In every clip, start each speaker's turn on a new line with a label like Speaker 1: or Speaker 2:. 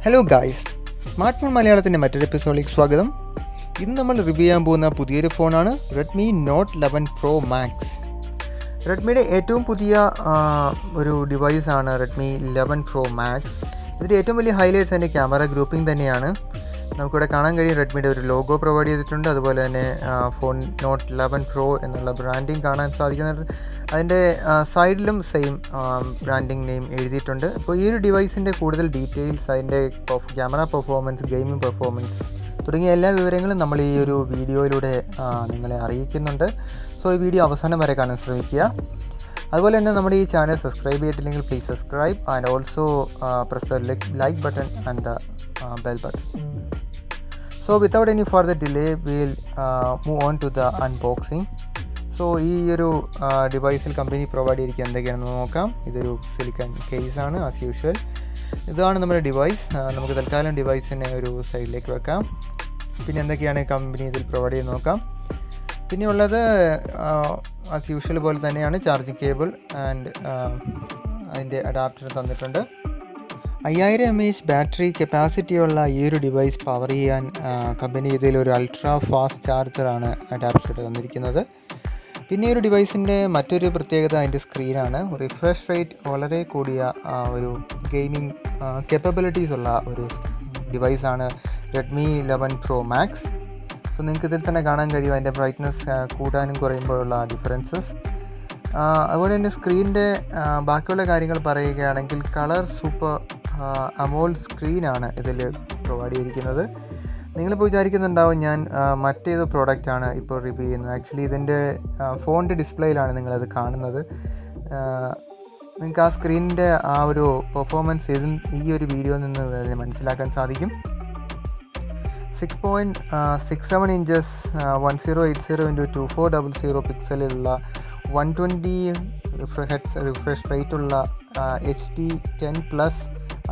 Speaker 1: Hello guys, smart phone മലയാളത്തിൻ്റെ മറ്റൊരു എപ്പിസോഡിലേക്ക് സ്വാഗതം. ഇന്ന് നമ്മൾ റിവ്യൂ ചെയ്യാൻ പോകുന്ന പുതിയൊരു ഫോണാണ് റെഡ്മി നോട്ട് 11 പ്രോ മാക്സ്. റെഡ്മിയുടെ ഏറ്റവും പുതിയ ഒരു ഡിവൈസാണ് റെഡ്മി 11 പ്രോ മാക്സ്. ഇതിൻ്റെ ഏറ്റവും വലിയ ഹൈലൈറ്റ്സ് അതിൻ്റെ ക്യാമറ ഗ്രൂപ്പിംഗ് തന്നെയാണ്. നമുക്കിവിടെ കാണാൻ കഴിയും റെഡ്മിയുടെ ഒരു ലോഗോ പ്രൊവൈഡ് ചെയ്തിട്ടുണ്ട്. അതുപോലെ തന്നെ ഫോൺ നോട്ട് 11 പ്രോ എന്നുള്ള ബ്രാൻഡിങ് കാണാൻ സാധിക്കുന്നത്. അതിൻ്റെ സൈഡിലും സെയിം ബ്രാൻഡിങ് നെയിം എഴുതിയിട്ടുണ്ട്. അപ്പോൾ ഈ ഒരു ഡിവൈസിൻ്റെ കൂടുതൽ ഡീറ്റെയിൽസ്, അതിൻ്റെ ക്യാമറ പെർഫോമൻസ്, ഗെയിമിംഗ് പെർഫോമൻസ് തുടങ്ങിയ എല്ലാ വിവരങ്ങളും നമ്മൾ ഈ ഒരു വീഡിയോയിലൂടെ നിങ്ങളെ അറിയിക്കുന്നുണ്ട്. സോ ഈ വീഡിയോ അവസാനം വരെ കാണാൻ ശ്രമിക്കുക. അതുപോലെ തന്നെ നമ്മുടെ ഈ ചാനൽ സബ്സ്ക്രൈബ് ചെയ്തിട്ടില്ലെങ്കിൽ please subscribe and also press the like button and the bell button. So without any further delay, we'll move on to the unboxing. So ഈ ഒരു ഡിവൈസിൽ കമ്പനി പ്രൊവൈഡ് ചെയ്തിരിക്കുക എന്തൊക്കെയാണെന്ന് നോക്കാം. ഇതൊരു സിലിക്കൺ കേസാണ് ആസ് യൂഷ്വൽ. ഇതാണ് നമ്മുടെ ഡിവൈസ്. നമുക്ക് തൽക്കാലം ഡിവൈസിനെ ഒരു സൈഡിലേക്ക് വെക്കാം. പിന്നെ എന്തൊക്കെയാണ് കമ്പനി ഇതിൽ പ്രൊവൈഡ് ചെയ്ത് നോക്കാം. പിന്നെ ഉള്ളത് ആസ് യൂഷ്വൽ പോലെ തന്നെയാണ് ചാർജിങ് കേബിൾ ആൻഡ് അതിൻ്റെ അഡാപ്റ്റർ തന്നിട്ടുണ്ട്. 5000 mAh ബാറ്ററി കപ്പാസിറ്റിയുള്ള ഈ ഒരു ഡിവൈസ് പവർ ചെയ്യാൻ കമ്പനി ഇതിലൊരു അൾട്രാ ഫാസ്റ്റ് ചാർജറാണ് അഡാപ്റ്റർ തന്നിരിക്കുന്നത്. പിന്നെ ഈ ഒരു ഡിവൈസിൻ്റെ മറ്റൊരു പ്രത്യേകത അതിൻ്റെ സ്ക്രീനാണ്. റിഫ്രഷ് റേറ്റ് വളരെ കൂടിയ ഒരു ഗെയിമിംഗ് കേപ്പബിലിറ്റീസ് ഉള്ള ഒരു ഡിവൈസാണ് റെഡ്മി 11 പ്രോ മാക്സ്. സോ നിങ്ങൾക്ക് ഇതിൽ തന്നെ കാണാൻ കഴിയും അതിൻ്റെ ബ്രൈറ്റ്നസ് കൂടാനും കുറയുമ്പോഴുള്ള ഡിഫറൻസസ്. അതുപോലെ തന്നെ സ്ക്രീനിൻ്റെ ബാക്കിയുള്ള കാര്യങ്ങൾ പറയുകയാണെങ്കിൽ കളർ സൂപ്പർ അമോൾഡ് സ്ക്രീനാണ് ഇതിൽ പ്രൊവൈഡ് ചെയ്തിരിക്കുന്നത്. നിങ്ങളിപ്പോൾ വിചാരിക്കുന്നുണ്ടാവും ഞാൻ മറ്റേത് പ്രോഡക്റ്റാണ് ഇപ്പോൾ റിവ്യൂ ചെയ്യുന്നത്. ആക്ച്വലി ഇതിൻ്റെ ഫോണിൻ്റെ ഡിസ്പ്ലേയിലാണ് നിങ്ങളത് കാണുന്നത്. നിങ്ങൾക്ക് ആ സ്ക്രീനിൻ്റെ ആ ഒരു പെർഫോമൻസ് ഈ ഒരു വീഡിയോയിൽ നിന്ന് മനസ്സിലാക്കാൻ സാധിക്കും. 6.67 ഇഞ്ചസ് 1080x2400 പിക്സലിലുള്ള 120 റിഫ്രഷ് റേറ്റുള്ള HD10+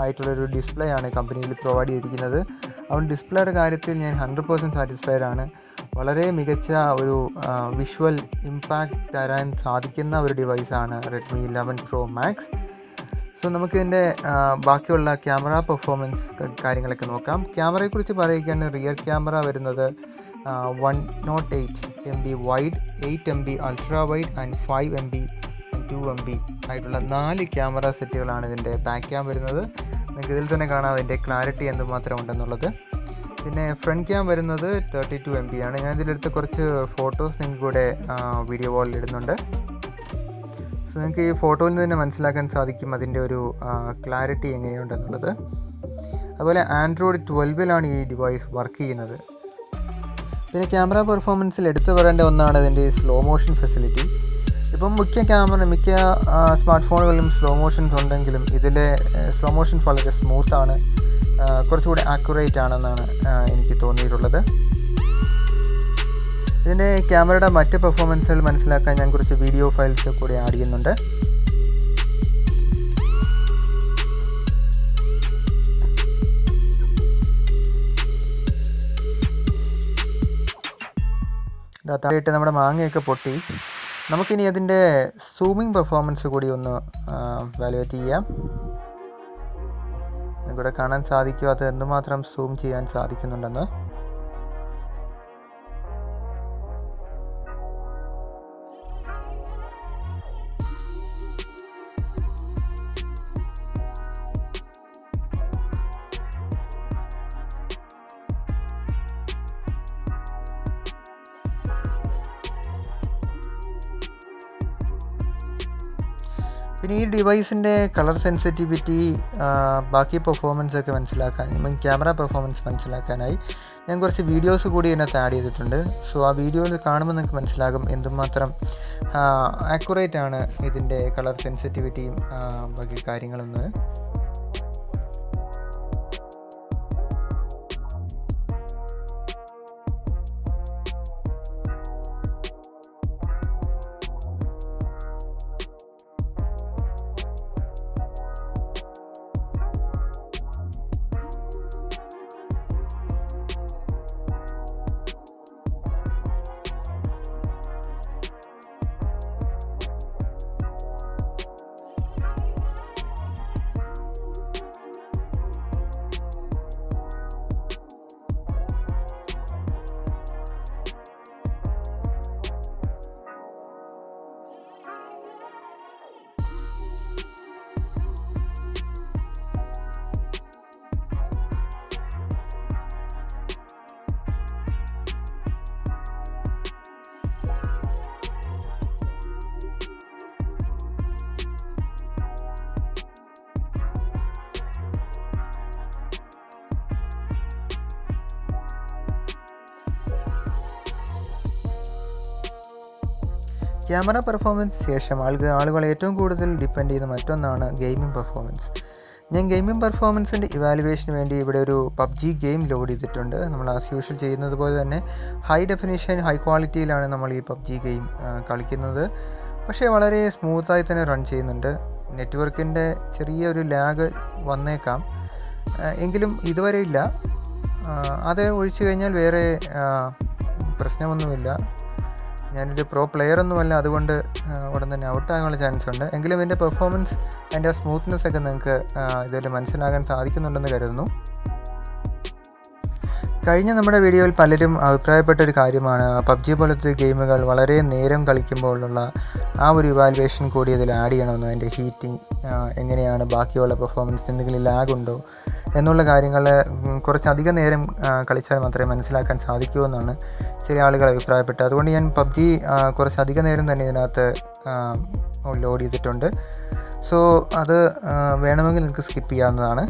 Speaker 1: ആയിട്ടുള്ളൊരു ഡിസ്പ്ലേ ആണ് കമ്പനിയിൽ പ്രൊവൈഡ് ചെയ്തിരിക്കുന്നത്. അതുകൊണ്ട് ഡിസ്പ്ലേയുടെ കാര്യത്തിൽ ഞാൻ 100% സാറ്റിസ്ഫൈഡ് ആണ്. വളരെ മികച്ച ഒരു വിഷ്വൽ ഇമ്പാക്റ്റ് തരാൻ സാധിക്കുന്ന ഒരു ഡിവൈസാണ് റെഡ്മി 11 പ്രോ മാക്സ്. സോ നമുക്കിതിൻ്റെ ബാക്കിയുള്ള ക്യാമറ പെർഫോമൻസ് കാര്യങ്ങളൊക്കെ നോക്കാം. ക്യാമറയെക്കുറിച്ച് പറയുകയാണ്. റിയർ ക്യാമറ വരുന്നത് 108 MB wide, 8 MB ultra wide and 5 MB 2 MB ആയിട്ടുള്ള 4 ക്യാമറ സെറ്റുകളാണ് ഇതിൻ്റെ ബാക്ക് ക്യാം വരുന്നത്. നിങ്ങൾക്ക് ഇതിൽ തന്നെ കാണാം അതിൻ്റെ ക്ലാരിറ്റി എന്തുമാത്രം ഉണ്ടെന്നുള്ളത്. പിന്നെ ഫ്രണ്ട് ക്യാം വരുന്നത് 32 MB ആണ്. ഞാൻ ഇതിലെടുത്ത കുറച്ച് ഫോട്ടോസ് നിങ്ങൾക്കൂടെ വീഡിയോ കോളിൽ ഇടുന്നുണ്ട്. സോ നിങ്ങൾക്ക് ഈ ഫോട്ടോയിൽ നിന്ന് തന്നെ മനസ്സിലാക്കാൻ സാധിക്കും അതിൻ്റെ ഒരു ക്ലാരിറ്റി എങ്ങനെയുണ്ടെന്നുള്ളത്. അതുപോലെ ആൻഡ്രോയിഡ് 12 ഈ ഡിവൈസ് വർക്ക് ചെയ്യുന്നത്. പിന്നെ ക്യാമറ പെർഫോമൻസിൽ എടുത്തു പറയേണ്ട ഒന്നാണ് ഇതിൻ്റെ സ്ലോ മോഷൻ ഫെസിലിറ്റി. ഇപ്പം മിക്ക സ്മാർട്ട് ഫോണുകളിലും സ്ലോ മോഷൻസ് ഉണ്ടെങ്കിലും ഇതിലെ സ്ലോ മോഷൻ വളരെ സ്മൂത്താണ്, കുറച്ചുകൂടി ആക്യുറേറ്റ് ആണെന്നാണ് എനിക്ക് തോന്നിയിട്ടുള്ളത്. ഇതിൻ്റെ ക്യാമറയുടെ മറ്റ് പെർഫോമൻസുകൾ മനസ്സിലാക്കാൻ ഞാൻ കുറച്ച് വീഡിയോ ഫയൽസ് കൂടി ആഡ് ചെയ്യുന്നുണ്ട്. താഴെയിട്ട് നമ്മുടെ മാങ്ങയൊക്കെ പൊട്ടി. നമുക്കിനി അതിൻ്റെ സൂമിങ് പെർഫോമൻസ് കൂടി ഒന്ന് വാലുവേറ്റ് ചെയ്യാം. ഇവിടെ കാണാൻ സാധിക്കും അത് എന്തുമാത്രം സൂം ചെയ്യാൻ സാധിക്കുന്നുണ്ടെന്ന്. പിന്നെ ഈ ഡിവൈസിൻ്റെ കളർ സെൻസിറ്റിവിറ്റി, ബാക്കി പെർഫോമൻസ് ഒക്കെ മനസ്സിലാക്കാൻ, ക്യാമറ പെർഫോമൻസ് മനസ്സിലാക്കാനായി ഞാൻ കുറച്ച് വീഡിയോസ് കൂടി ഇതിനകത്ത് ആഡ് ചെയ്തിട്ടുണ്ട്. സോ ആ വീഡിയോയിൽ കാണുമ്പോൾ നിങ്ങൾക്ക് മനസ്സിലാകും എന്തുമാത്രം ആക്യുറേറ്റ് ആണ് ഇതിൻ്റെ കളർ സെൻസിറ്റിവിറ്റിയും ബാക്കി കാര്യങ്ങളൊന്നും. ക്യാമറ പെർഫോമൻസ് ശേഷം ആളുകൾ ഏറ്റവും കൂടുതൽ ഡിപ്പെൻഡ് ചെയ്യുന്ന മറ്റൊന്നാണ് ഗെയിമിംഗ് പെർഫോമൻസ്. ഞാൻ ഗെയിമിംഗ് പെർഫോമൻസിൻ്റെ ഇവാലുവേഷന് വേണ്ടി ഇവിടെ ഒരു പബ്ജി ഗെയിം ലോഡ് ചെയ്തിട്ടുണ്ട്. നമ്മൾ ആസ് യൂഷ്വൽ ചെയ്യുന്നത് പോലെ തന്നെ ഹൈ ഡെഫിനിഷൻ ഹൈ ക്വാളിറ്റിയിലാണ് നമ്മൾ ഈ പബ്ജി ഗെയിം കളിക്കുന്നത്. പക്ഷേ വളരെ സ്മൂത്തായി തന്നെ റൺ ചെയ്യുന്നുണ്ട്. നെറ്റ്വർക്കിൻ്റെ ചെറിയൊരു ലാഗ് വന്നേക്കാം, എങ്കിലും ഇതുവരെ ഇല്ല. അത് ഒഴിച്ചു കഴിഞ്ഞാൽ വേറെ പ്രശ്നമൊന്നുമില്ല. ഞാനൊരു പ്രോ പ്ലെയറൊന്നുമല്ല, അതുകൊണ്ട് ഉടൻ തന്നെ ഔട്ടാകാനുള്ള ചാൻസ് ഉണ്ട്. എങ്കിലും ഇതിൻ്റെ പെർഫോമൻസ്, അതിൻ്റെ സ്മൂത്ത്നെസ് ഒക്കെ നിങ്ങൾക്ക് ഇതിൽ മനസ്സിലാക്കാൻ സാധിക്കുന്നുണ്ടെന്ന് കരുതുന്നു. കഴിഞ്ഞ നമ്മുടെ വീഡിയോയിൽ പലരും അഭിപ്രായപ്പെട്ടൊരു കാര്യമാണ് പബ്ജി പോലത്തെ ഗെയിമുകൾ വളരെ നേരം കളിക്കുമ്പോഴുള്ള ആ ഒരു ഇവാലുവേഷൻ കൂടി ഇതിൽ ആഡ് ചെയ്യണമെന്ന്. അതിൻ്റെ ഹീറ്റിംഗ് എങ്ങനെയാണ്, ബാക്കിയുള്ള പെർഫോമൻസ് എന്തെങ്കിലും ലാഗ് ഉണ്ടോ എന്നുള്ള കാര്യങ്ങൾ കുറച്ചധികം നേരം കളിച്ചാൽ മാത്രമേ മനസ്സിലാക്കാൻ സാധിക്കൂ എന്നാണ് ചില ആളുകൾ അഭിപ്രായപ്പെട്ടത്. അതുകൊണ്ട് ഞാൻ പബ്ജി കുറച്ചധികം നേരം തന്നെ ഇതിനകത്ത് ലോഡ് ചെയ്തിട്ടുണ്ട്. സോ അത് വേണമെങ്കിൽ നിങ്ങൾക്ക് സ്കിപ്പ് ചെയ്യാവുന്നതാണ്.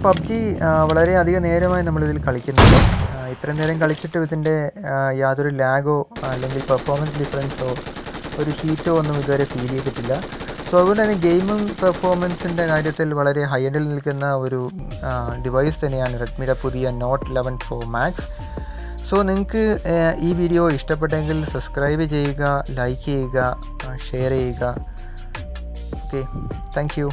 Speaker 1: പബ്ജി വളരെയധികം നേരമായി നമ്മളിതിൽ കളിക്കുന്നുണ്ട്. ഇത്രയും നേരം കളിച്ചിട്ട് ഇതിൻ്റെ യാതൊരു ലാഗോ അല്ലെങ്കിൽ പെർഫോമൻസ് ഡിഫറൻസോ ഒരു ഹീറ്റോ ഒന്നും ഇതുവരെ ഫീൽ ചെയ്തിട്ടില്ല. സോ അതുകൊണ്ട് തന്നെ ഗെയിമിംഗ് പെർഫോമൻസിൻ്റെ കാര്യത്തിൽ വളരെ ഹൈ എൻഡിൽ നിൽക്കുന്ന ഒരു ഡിവൈസ് തന്നെയാണ് റെഡ്മിയുടെ പുതിയ നോട്ട് 11 പ്രോ മാക്സ്. സോ നിങ്ങൾക്ക് ഈ വീഡിയോ ഇഷ്ടപ്പെട്ടെങ്കിൽ സബ്സ്ക്രൈബ് ചെയ്യുക, ലൈക്ക് ചെയ്യുക, ഷെയർ ചെയ്യുക. Okay, thank you.